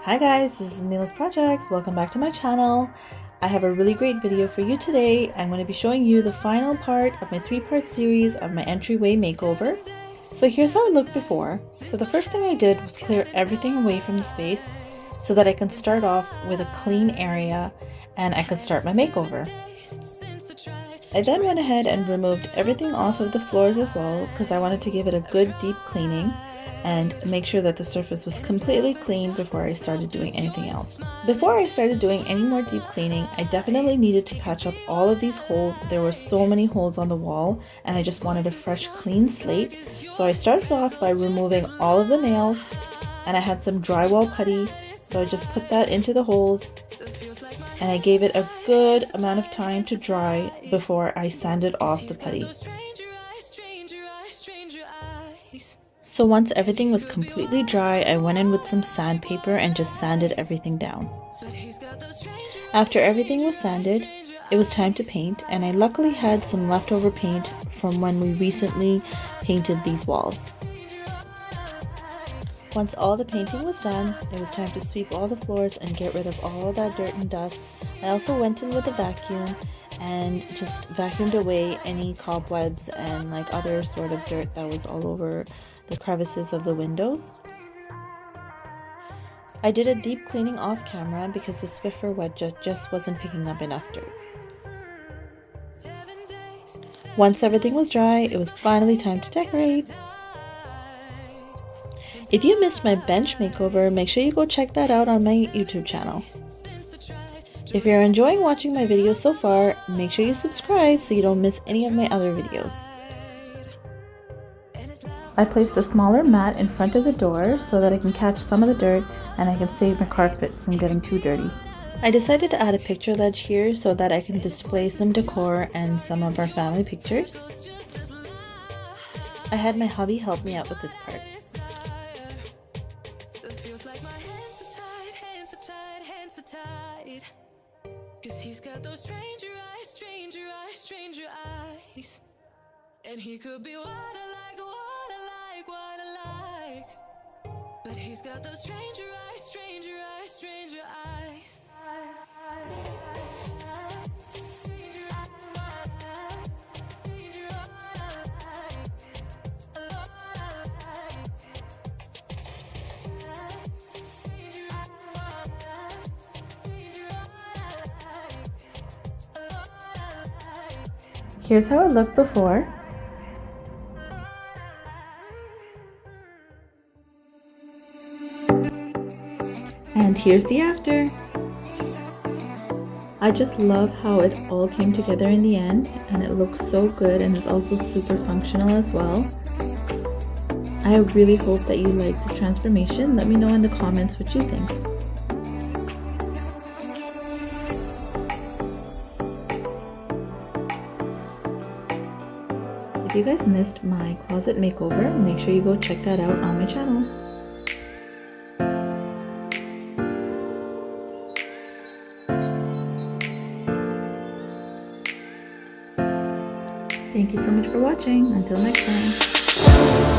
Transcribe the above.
Hi guys, this is Mila's Projects. Welcome back to my channel. I have a really great video for you today. I'm going to be showing you the final part of my 3-part series of my entryway makeover. So here's how it looked before. So the first thing I did was clear everything away from the space so that I can start off with a clean area and I could start my makeover. I then went ahead and removed everything off of the floors as well because I wanted to give it a good deep cleaning and make sure that the surface was completely clean before I started doing anything else. Before I started doing any more deep cleaning, I definitely needed to patch up all of these holes. There were so many holes on the wall and I just wanted a fresh clean slate. So I started off by removing all of the nails, and I had some drywall putty, so I just put that into the holes and I gave it a good amount of time to dry before I sanded off the putty. So once everything was completely dry, I went in with some sandpaper and just sanded everything down. After everything was sanded, it was time to paint, and I luckily had some leftover paint from when we recently painted these walls. Once all the painting was done, it was time to sweep all the floors and get rid of all that dirt and dust. I also went in with a vacuum and just vacuumed away any cobwebs and like other sort of dirt that was all over the crevices of the windows. I did a deep cleaning off camera because the Swiffer wet jet just wasn't picking up enough dirt. Once everything was dry, it was finally time to decorate. If you missed my bench makeover, make sure you go check that out on my YouTube channel. If you're enjoying watching my videos so far, make sure you subscribe so you don't miss any of my other videos. I placed a smaller mat in front of the door so that I can catch some of the dirt and I can save my carpet from getting too dirty. I decided to add a picture ledge here so that I can display some decor and some of our family pictures. I had my hubby help me out with this part. And he could be what I like, but he's got those stranger eyes. Here's how it looked before. And here's the after. I just love how it all came together in the end, and it looks so good, and it's also super functional as well. I really hope that you like this transformation. Let me know in the comments what you think. If you guys missed my closet makeover, make sure you go check that out on my channel. Thank you so much for watching. Until next time.